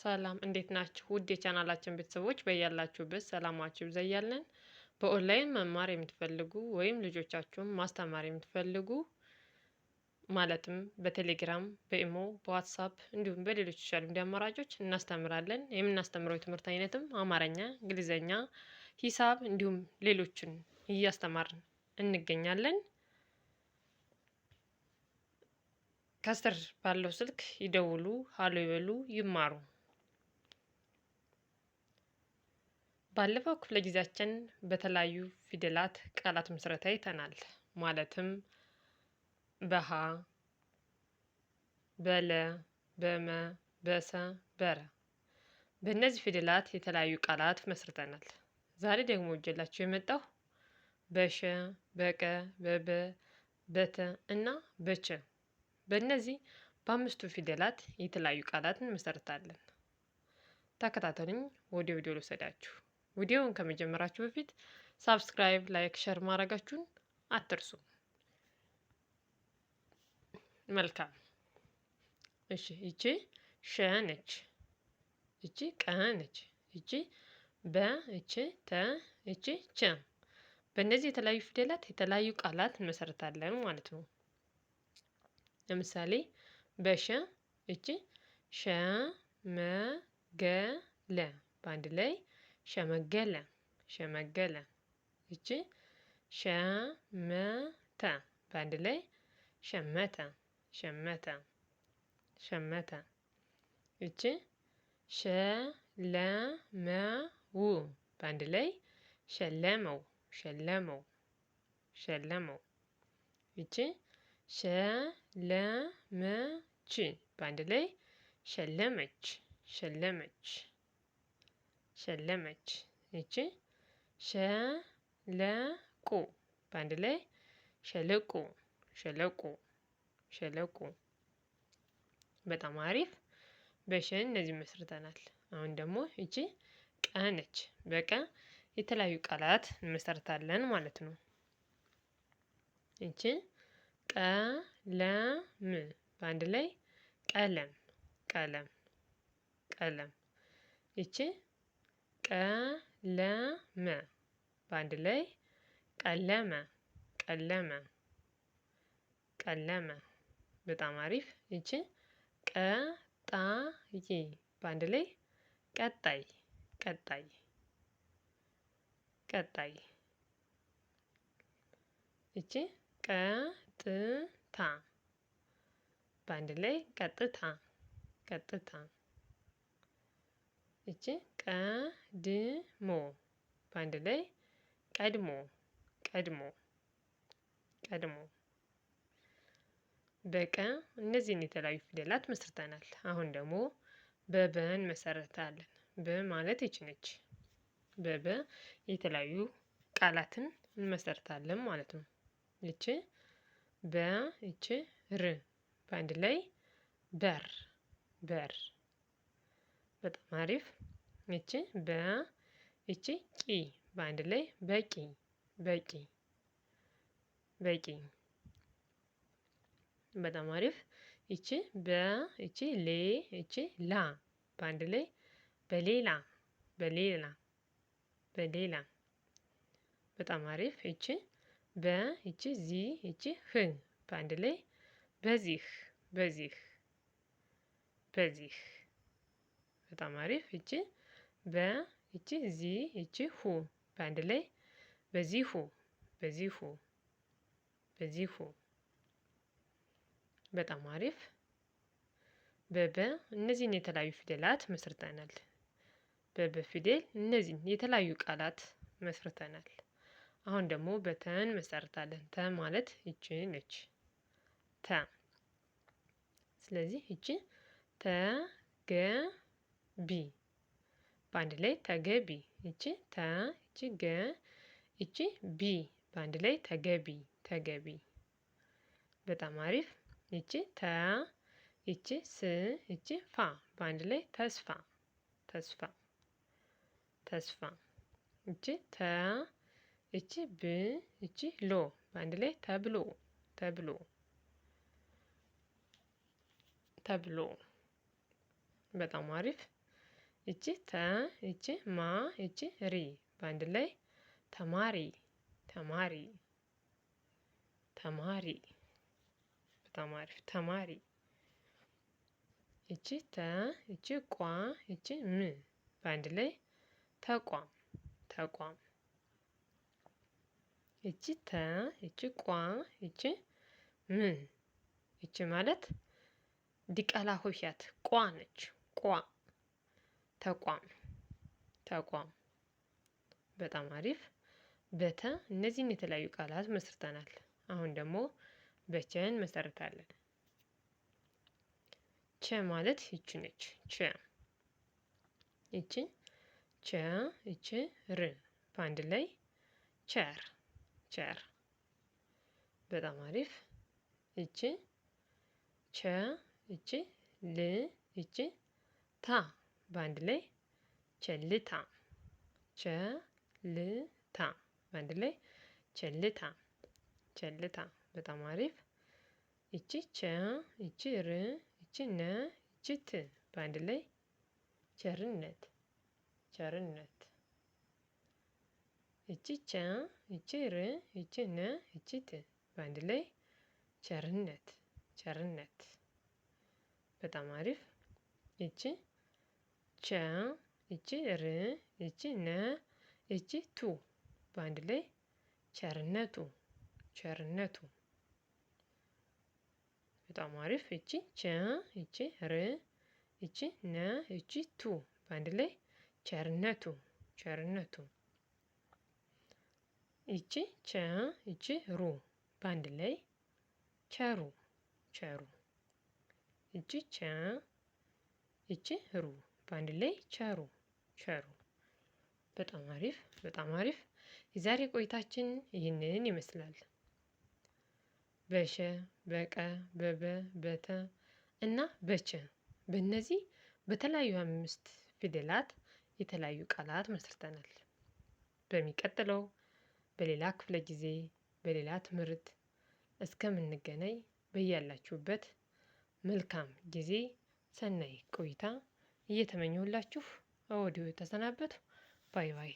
ሰላም እንዴት ናችሁ? ውድ የቻናላችን ቤተሰቦች በያላችሁበት ሰላማችሁ ይብዛ እያልን በኦንላይን መማር የምትፈልጉ ወይም ልጆቻችሁን ማስተማር የምትፈልጉ ማለትም በቴሌግራም፣ በኢሞ፣ በዋትሳፕ እንዲሁም በሌሎች ሶሻል ሚዲያ አማራጮች እናስተምራለን። የምናስተምረው የትምህርት አይነትም አማርኛ፣ እንግሊዘኛ፣ ሂሳብ እንዲሁም ሌሎችን እያስተማርን እንገኛለን። ከስር ባለው ስልክ ይደውሉ፣ ሀሎ ይበሉ፣ ይማሩ። ባለፈው ክፍለ ጊዜያችን በተለያዩ ፊደላት ቃላት ምስረታ አይተናል። ማለትም በሀ፣ በለ፣ በመ፣ በሰ፣ በረ በእነዚህ ፊደላት የተለያዩ ቃላት መስርተናል። ዛሬ ደግሞ እጀላችሁ የመጣው በሸ፣ በቀ፣ በበ፣ በተ እና በቸ በእነዚህ በአምስቱ ፊደላት የተለያዩ ቃላት እንመሰርታለን። ተከታተሉኝ። ወደ ቪዲዮ ልውሰዳችሁ። ቪዲዮውን ከመጀመራችሁ በፊት ሳብስክራይብ፣ ላይክ፣ ሸር ማድረጋችሁን አትርሱ። መልካም። እሺ፣ ይቺ ሸ ነች። ይቺ ቀ ነች። ይቺ በ፣ ይቺ ተ፣ ይቺ ቸ። በእነዚህ የተለያዩ ፊደላት የተለያዩ ቃላት እንመሰርታለን ማለት ነው። ለምሳሌ በሸ ይቺ ሸ መ ገ ለ በአንድ ላይ ሸመገለ፣ ሸመገለ። ይቺ ሸመተ በአንድ ላይ ሸመተ፣ ሸመተ፣ ሸመተ። ይቺ ሸለመው በአንድ ላይ ሸለመው፣ ሸለመው፣ ሸለመው። ይቺ ሸለመች በአንድ ላይ ሸለመች፣ ሸለመች፣ ሸለመች። ይቺ ሸለቆ በአንድ ላይ ሸለቆ፣ ሸለቆ፣ ሸለቆ። በጣም አሪፍ። በሸ እነዚህ መስርተናል። አሁን ደግሞ ይቺ ቀ ነች። በቀ የተለያዩ ቃላት እንመሰርታለን ማለት ነው። ይቺ ቀለም በአንድ ላይ ቀለም፣ ቀለም፣ ቀለም። ይቺ ቀለመ በአንድ ላይ ቀለመ፣ ቀለመ፣ ቀለመ። በጣም አሪፍ። ይቺ ቀጣይ በአንድ ላይ ቀጣይ፣ ቀጣይ፣ ቀጣይ። ይቺ ቀጥታ በአንድ ላይ ቀጥታ፣ ቀጥታ። ይቺ ቀድሞ በአንድ ላይ ቀድሞ፣ ቀድሞ፣ ቀድሞ። በቀ እነዚህን የተለያዩ ፊደላት መስርተናል። አሁን ደግሞ በበን መሰረታለን። በ ማለት ይች ነች። በበ የተለያዩ ቃላትን እንመሰርታለን ማለት ነው። ይቺ በ፣ ይቺ ር በአንድ ላይ በር፣ በር። በጣም አሪፍ። ይቺ በ፣ ይቺ ቂ በአንድ ላይ በቂ፣ በቂ፣ በቂ። በጣም አሪፍ። ይቺ በ፣ ይቺ ሌ፣ ይቺ ላ በአንድ ላይ በሌላ፣ በሌላ፣ በሌላ። በጣም አሪፍ። ይቺ በ፣ ይቺ ዚ፣ ይቺ ህ በአንድ ላይ በዚህ፣ በዚህ፣ በዚህ። በጣም አሪፍ። ይቺ በ፣ ይቺ ዚ፣ ይቺ ሁ በአንድ ላይ በዚሁ፣ በዚሁ፣ በዚሁ። በጣም አሪፍ። በበ እነዚህን የተለያዩ ፊደላት መስርተናል። በበ ፊደል እነዚህን የተለያዩ ቃላት መስርተናል። አሁን ደግሞ በተን መሰርታለን። ተ ማለት ይቺ ነች። ተ። ስለዚህ ይቺ ተገቢ በአንድ ላይ ተገቢ። ይቺ ተ፣ ይቺ ገ፣ ይቺ ቢ በአንድ ላይ ተገቢ፣ ተገቢ። በጣም አሪፍ። ይቺ ተ፣ ይቺ ስ፣ ይቺ ፋ በአንድ ላይ ተስፋ፣ ተስፋ፣ ተስፋ። ይቺ ተ፣ ይቺ ብ፣ ይቺ ሎ በአንድ ላይ ተብሎ፣ ተብሎ፣ ተብሎ። በጣም አሪፍ። እቺ ተ፣ እቺ ማ፣ እቺ ሪ በአንድ ላይ ተማሪ ተማሪ ተማሪ። በጣም አሪፍ ተማሪ። እቺ ተ፣ እቺ ቋ፣ እቺ ም በአንድ ላይ ተቋም ተቋም። እቺ ተ፣ እቺ ቋ፣ እቺ ም እቺ ማለት ዲቃላ ሆሄያት ቋ ነች። ቋ ተቋም ተቋም። በጣም አሪፍ። በተ እነዚህን የተለያዩ ቃላት መስርተናል። አሁን ደግሞ በቸን እንመሰርታለን። ቸ ማለት ይቺ ነች። ቸ ይቺ ቸ ይቺ ር በአንድ ላይ ቸር ቸር። በጣም አሪፍ። ይቺ ቸ ይቺ ል ይቺ ታ በአንድ ላይ ቸልታ ቸልታ በአንድ ላይ ቸልታ ቸልታ። በጣም አሪፍ። ይቺ ቸ ይቺ ር ይቺ ነ ይቺ ት በአንድ ላይ ቸርነት ቸርነት። ይቺ ቸ ይቺ ር ይቺ ነ ይቺ ት በአንድ ላይ ቸርነት ቸርነት። በጣም አሪፍ። ይቺ ቸ ይቺ ር ይቺ ነ ይቺ ቱ በአንድ ላይ ቸርነቱ ቸርነቱ። በጣም አሪፍ። ይቺ ቸ ይቺ ር ይቺ ነ ይቺ ቱ በአንድ ላይ ቸርነቱ ቸርነቱ። ይቺ ቸ ይቺ ሩ በአንድ ላይ ቸሩ ቸሩ። ይቺ ቸ ይቺ ሩ በአንድ ላይ ቸሩ ቸሩ። በጣም አሪፍ በጣም አሪፍ። የዛሬ ቆይታችን ይህንን ይመስላል። በሸ፣ በቀ፣ በበ፣ በተ እና በቸ በእነዚህ በተለያዩ 5 ፊደላት የተለያዩ ቃላት መስርተናል። በሚቀጥለው በሌላ ክፍለ ጊዜ በሌላ ትምህርት እስከምንገናኝ በያላችሁበት መልካም ጊዜ ሰናይ ቆይታ እየተመኘሁላችሁ ከወዲሁ ተሰናበቱ። ባይ ባይ።